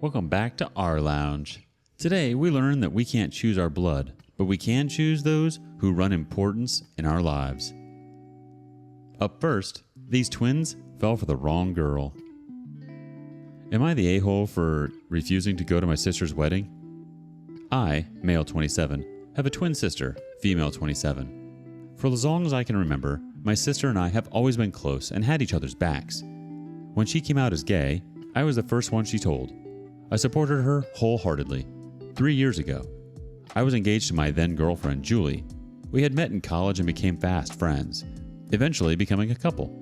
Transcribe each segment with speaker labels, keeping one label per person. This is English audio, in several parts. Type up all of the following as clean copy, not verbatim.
Speaker 1: Welcome back to rLounge. Today we learn that we can't choose our blood, but we can choose those who run importance in our lives. Up first, these twins fell for the wrong girl. Am I the a-hole for refusing to go to my sister's wedding? I, male 27, have a twin sister, female 27. For as long as I can remember, my sister and I have always been close and had each other's backs. When she came out as gay, I was the first one she told. I supported her wholeheartedly. 3 years ago, I was engaged to my then girlfriend, Julie. We had met in college and became fast friends, eventually becoming a couple.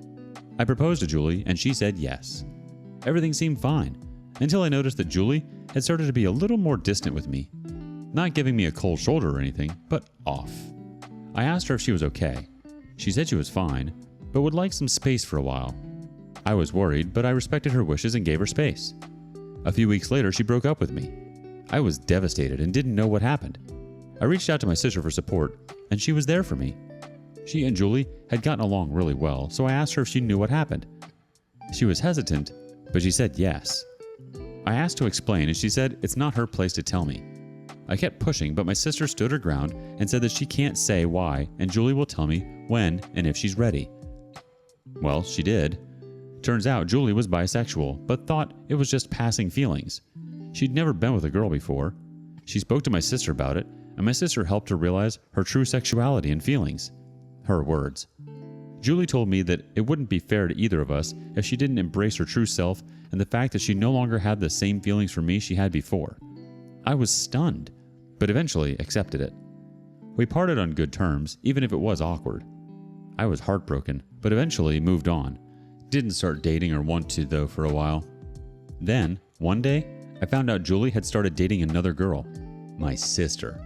Speaker 1: I proposed to Julie and she said yes. Everything seemed fine, until I noticed that Julie had started to be a little more distant with me. Not giving me a cold shoulder or anything, but off. I asked her if she was okay. She said she was fine, but would like some space for a while. I was worried, but I respected her wishes and gave her space. A few weeks later, she broke up with me. I was devastated and didn't know what happened. I reached out to my sister for support, and she was there for me. She and Julie had gotten along really well, so I asked her if she knew what happened. She was hesitant, but she said yes. I asked to explain, and she said it's not her place to tell me. I kept pushing, but my sister stood her ground and said that she can't say why, and Julie will tell me when and if she's ready. Well, she did. Turns out Julie was bisexual, but thought it was just passing feelings. She'd never been with a girl before. She spoke to my sister about it, and my sister helped her realize her true sexuality and feelings. Her words. Julie told me that it wouldn't be fair to either of us if she didn't embrace her true self and the fact that she no longer had the same feelings for me she had before. I was stunned, but eventually accepted it. We parted on good terms, even if it was awkward. I was heartbroken, but eventually moved on. Didn't start dating or want to, though, for a while. Then, one day, I found out Julie had started dating another girl, my sister.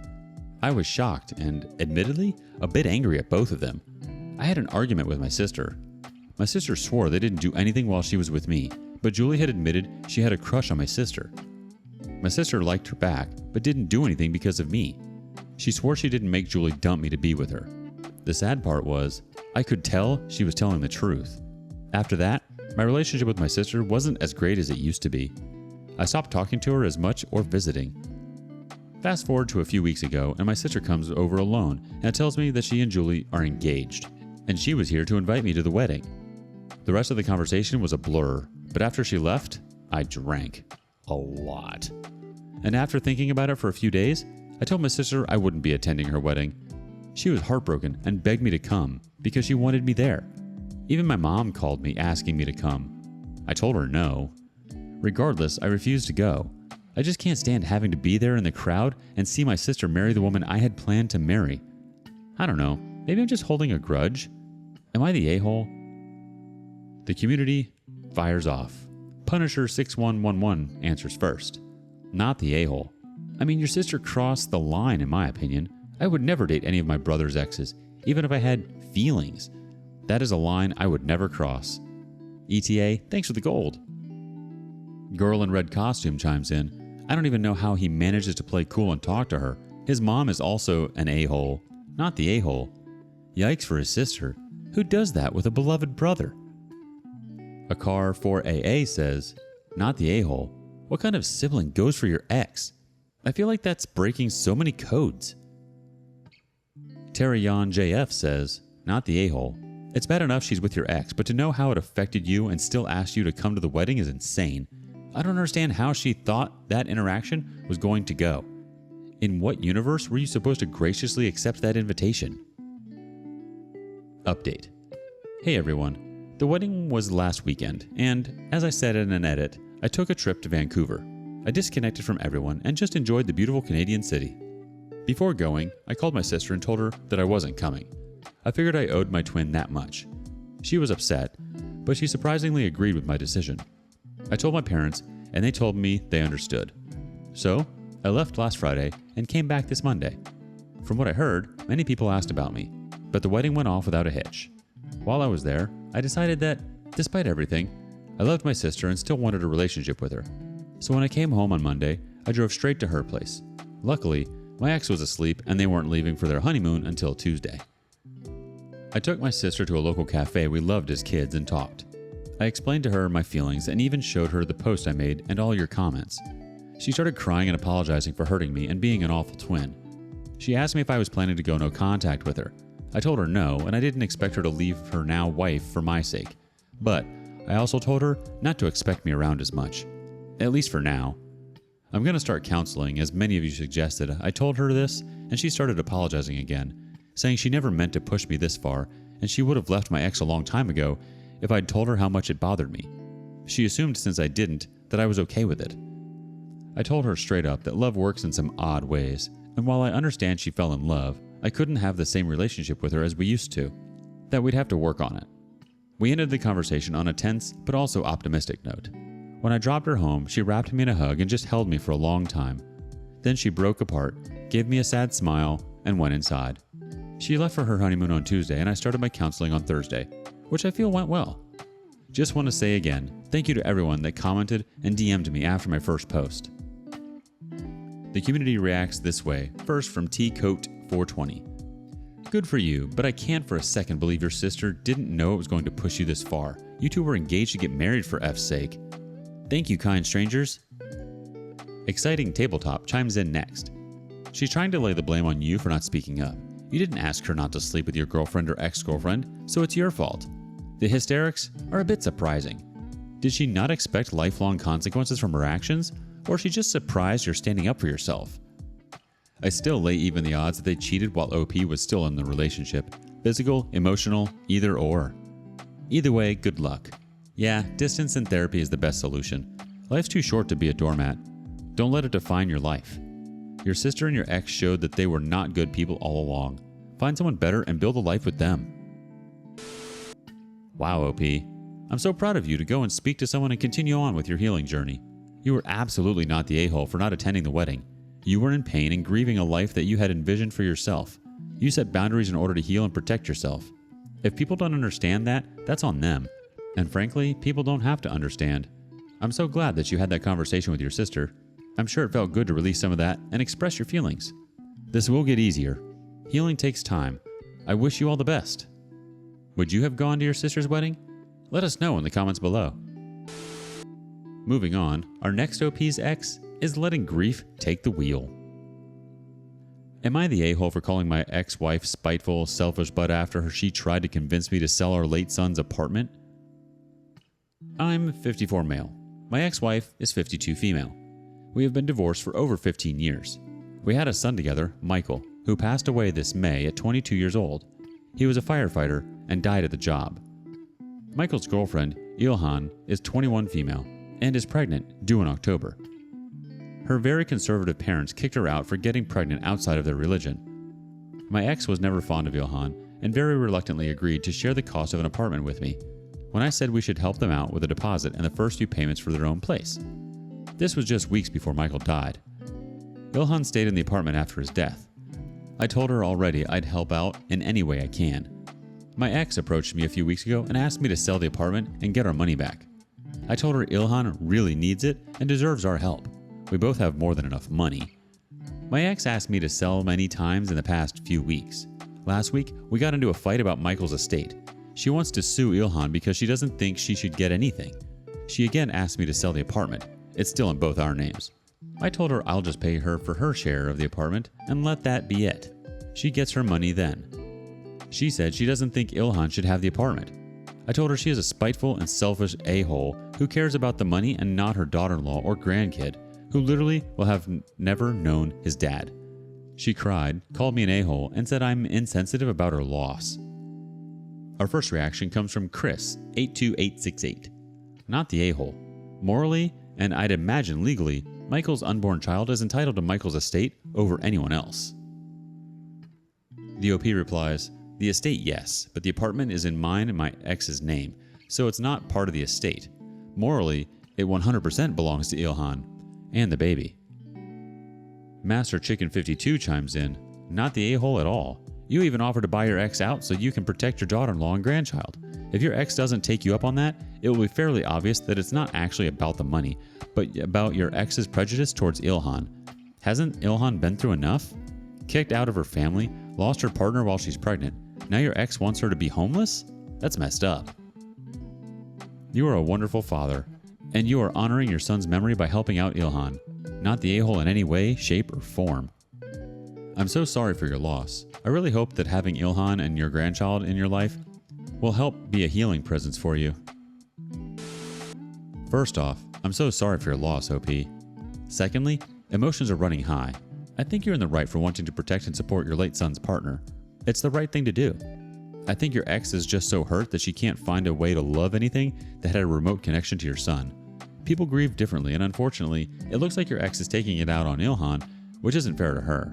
Speaker 1: I was shocked and, admittedly, a bit angry at both of them. I had an argument with my sister. My sister swore they didn't do anything while she was with me, but Julie had admitted she had a crush on my sister. My sister liked her back, but didn't do anything because of me. She swore she didn't make Julie dump me to be with her. The sad part was, I could tell she was telling the truth. After that, my relationship with my sister wasn't as great as it used to be. I stopped talking to her as much or visiting. Fast forward to a few weeks ago, and my sister comes over alone and tells me that she and Julie are engaged, and she was here to invite me to the wedding. The rest of the conversation was a blur, but after she left, I drank. A lot. And after thinking about it for a few days, I told my sister I wouldn't be attending her wedding. She was heartbroken and begged me to come because she wanted me there. Even my mom called me asking me to come. I told her no. Regardless, I refused to go. I just can't stand having to be there in the crowd and see my sister marry the woman I had planned to marry. I don't know, maybe I'm just holding a grudge? Am I the a-hole? The community fires off. Punisher 6111 answers first. Not the a-hole. I mean, your sister crossed the line in my opinion. I would never date any of my brother's exes, even if I had feelings. That is a line I would never cross. ETA, thanks for the gold. Girl in red costume chimes in. I don't even know how he manages to play cool and talk to her. His mom is also an a-hole, not the a-hole. Yikes for his sister. Who does that with a beloved brother? A car 4AA says, not the a-hole. What kind of sibling goes for your ex? I feel like that's breaking so many codes. Terryon JF says, not the a-hole. It's bad enough she's with your ex, but to know how it affected you and still asked you to come to the wedding is insane. I don't understand how she thought that interaction was going to go. In what universe were you supposed to graciously accept that invitation? Update. Hey everyone. The wedding was last weekend, and as I said in an edit, I took a trip to Vancouver. I disconnected from everyone and just enjoyed the beautiful Canadian city. Before going, I called my sister and told her that I wasn't coming. I figured I owed my twin that much. She was upset, but she surprisingly agreed with my decision. I told my parents, and they told me they understood. So, I left last Friday and came back this Monday. From what I heard, many people asked about me, but the wedding went off without a hitch. While I was there, I decided that, despite everything, I loved my sister and still wanted a relationship with her. So when I came home on Monday, I drove straight to her place. Luckily, my ex was asleep and they weren't leaving for their honeymoon until Tuesday. I took my sister to a local cafe we loved as kids and talked. I explained to her my feelings and even showed her the post I made and all your comments. She started crying and apologizing for hurting me and being an awful twin. She asked me if I was planning to go no contact with her. I told her no, and I didn't expect her to leave her now wife for my sake. But I also told her not to expect me around as much. At least for now. I'm going to start counseling, as many of you suggested. I told her this, and she started apologizing again, saying she never meant to push me this far, and she would have left my ex a long time ago if I'd told her how much it bothered me. She assumed since I didn't, that I was okay with it. I told her straight up that love works in some odd ways, and while I understand she fell in love, I couldn't have the same relationship with her as we used to, that we'd have to work on it. We ended the conversation on a tense but also optimistic note. When I dropped her home, she wrapped me in a hug and just held me for a long time. Then she broke apart, gave me a sad smile, and went inside. She left for her honeymoon on Tuesday, and I started my counseling on Thursday, which I feel went well. Just want to say again, thank you to everyone that commented and DM'd me after my first post. The community reacts this way, first from tcoat420. Good for you, but I can't for a second believe your sister didn't know it was going to push you this far. You two were engaged to get married for F's sake. Thank you, kind strangers. Exciting Tabletop chimes in next. She's trying to lay the blame on you for not speaking up. You didn't ask her not to sleep with your girlfriend or ex-girlfriend, so it's your fault. The hysterics are a bit surprising. Did she not expect lifelong consequences from her actions, or is she just surprised you're standing up for yourself? I still lay even the odds that they cheated while OP was still in the relationship. Physical, emotional, either or. Either way, good luck. Yeah, distance and therapy is the best solution. Life's too short to be a doormat. Don't let it define your life. Your sister and your ex showed that they were not good people all along. Find someone better and build a life with them. Wow, OP. I'm so proud of you to go and speak to someone and continue on with your healing journey. You were absolutely not the a-hole for not attending the wedding. You were in pain and grieving a life that you had envisioned for yourself. You set boundaries in order to heal and protect yourself. If people don't understand that, that's on them. And frankly, people don't have to understand. I'm so glad that you had that conversation with your sister. I'm sure it felt good to release some of that and express your feelings. This will get easier. Healing takes time. I wish you all the best. Would you have gone to your sister's wedding? Let us know in the comments below. Moving on, our next OP's ex is letting grief take the wheel. Am I the a-hole for calling my ex-wife spiteful, selfish butt after she tried to convince me to sell our late son's apartment? I'm 54 male. My ex-wife is 52 female. We have been divorced for over 15 years. We had a son together, Michael, who passed away this May at 22 years old. He was a firefighter and died at the job. Michael's girlfriend, Ilhan, is 21 female and is pregnant, due in October. Her very conservative parents kicked her out for getting pregnant outside of their religion. My ex was never fond of Ilhan and very reluctantly agreed to share the cost of an apartment with me when I said we should help them out with a deposit and the first few payments for their own place. This was just weeks before Michael died. Ilhan stayed in the apartment after his death. I told her already I'd help out in any way I can. My ex approached me a few weeks ago and asked me to sell the apartment and get our money back. I told her Ilhan really needs it and deserves our help. We both have more than enough money. My ex asked me to sell many times in the past few weeks. Last week, we got into a fight about Michael's estate. She wants to sue Ilhan because she doesn't think she should get anything. She again asked me to sell the apartment. It's still in both our names. I told her I'll just pay her for her share of the apartment and let that be it. She gets her money then. She said she doesn't think Ilhan should have the apartment. I told her she is a spiteful and selfish a-hole who cares about the money and not her daughter-in-law or grandkid, who literally will have never known his dad. She cried, called me an a-hole, and said I'm insensitive about her loss. Our first reaction comes from Chris, 82868. Not the a-hole. Morally, and I'd imagine legally, Michael's unborn child is entitled to Michael's estate over anyone else. The OP replies, the estate yes, but the apartment is in mine and my ex's name, so it's not part of the estate. Morally, it 100% belongs to Ilhan and the baby. Master Chicken 52 chimes in, not the a-hole at all. You even offer to buy your ex out so you can protect your daughter-in-law and grandchild. If your ex doesn't take you up on that, it will be fairly obvious that it's not actually about the money, but about your ex's prejudice towards Ilhan. Hasn't Ilhan been through enough? Kicked out of her family, lost her partner while she's pregnant. Now your ex wants her to be homeless? That's messed up. You are a wonderful father, and you are honoring your son's memory by helping out Ilhan. not the a-hole in any way, shape, or form. I'm so sorry for your loss. I really hope that having Ilhan and your grandchild in your life will help be a healing presence for you. First off, I'm so sorry for your loss, OP. Secondly, emotions are running high. I think you're in the right for wanting to protect and support your late son's partner. It's the right thing to do. I think your ex is just so hurt that she can't find a way to love anything that had a remote connection to your son. People grieve differently, and unfortunately, it looks like your ex is taking it out on Ilhan, which isn't fair to her.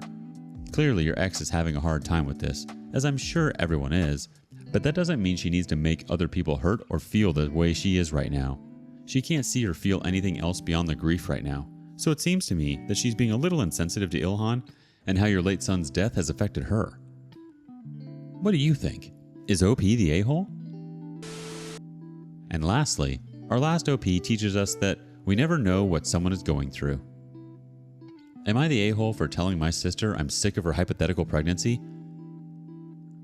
Speaker 1: Clearly, your ex is having a hard time with this, as I'm sure everyone is, but that doesn't mean she needs to make other people hurt or feel the way she is right now. She can't see or feel anything else beyond the grief right now, so it seems to me that she's being a little insensitive to Ilhan and how your late son's death has affected her. What do you think? Is OP the a-hole? And lastly, our last OP teaches us that we never know what someone is going through. Am I the a-hole for telling my sister I'm sick of her hypothetical pregnancy?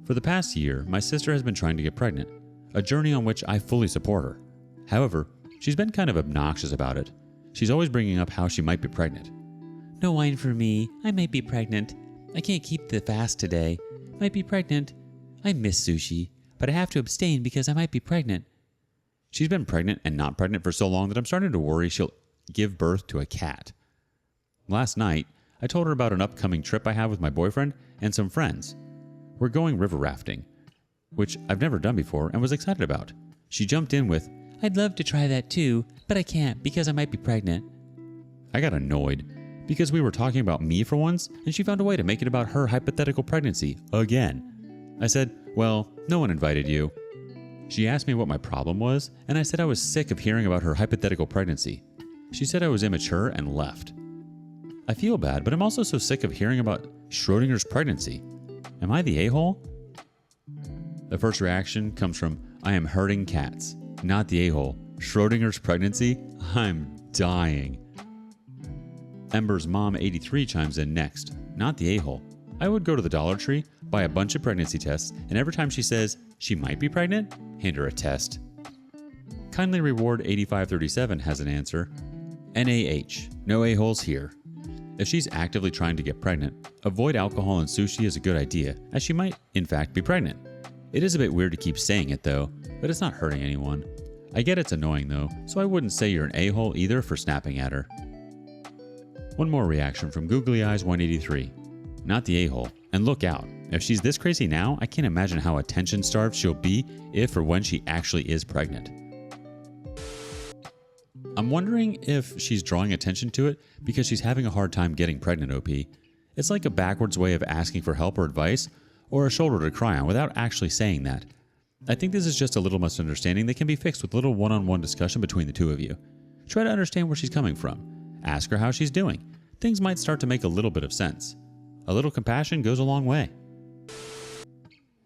Speaker 1: For the past year, my sister has been trying to get pregnant, a journey on which I fully support her. However, she's been kind of obnoxious about it. She's always bringing up how she might be pregnant. No wine for me. I might be pregnant. I can't keep the fast today. Might be pregnant. I miss sushi, but I have to abstain because I might be pregnant. She's been pregnant and not pregnant for so long that I'm starting to worry she'll give birth to a cat. Last night, I told her about an upcoming trip I have with my boyfriend and some friends. We're going river rafting, which I've never done before and was excited about. She jumped in with, I'd love to try that too, but I can't because I might be pregnant. I got annoyed because we were talking about me for once and she found a way to make it about her hypothetical pregnancy again. I said, well, no one invited you. She asked me what my problem was, and I said I was sick of hearing about her hypothetical pregnancy. She said I was immature and left. I feel bad, but I'm also so sick of hearing about Schrodinger's pregnancy. Am I the a-hole? The first reaction comes from, I am hurting cats, not the a-hole. Schrodinger's pregnancy? I'm dying. Ember's mom 83 chimes in next, not the a-hole. I would go to the Dollar Tree, buy a bunch of pregnancy tests, and every time she says she might be pregnant, hand her a test. Kindly Reward 8537 has an answer. NaH, no a-holes here. If she's actively trying to get pregnant, avoid alcohol and sushi is a good idea, as she might, in fact, be pregnant. It is a bit weird to keep saying it though, but it's not hurting anyone. I get it's annoying though, so I wouldn't say you're an a-hole either for snapping at her. One more reaction from Googly Eyes 183. Not the a-hole, and look out. If she's this crazy now, I can't imagine how attention-starved she'll be if or when she actually is pregnant. I'm wondering if she's drawing attention to it because she's having a hard time getting pregnant, OP. It's like a backwards way of asking for help or advice, or a shoulder to cry on without actually saying that. I think this is just a little misunderstanding that can be fixed with a little one-on-one discussion between the two of you. Try to understand where she's coming from. Ask her how she's doing. Things might start to make a little bit of sense. A little compassion goes a long way.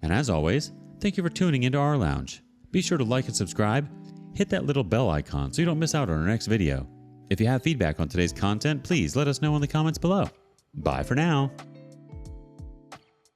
Speaker 1: And as always, thank you for tuning into rLounge. Be sure to like and subscribe. Hit that little bell icon so you don't miss out on our next video. If you have feedback on today's content, please let us know in the comments below. Bye for now.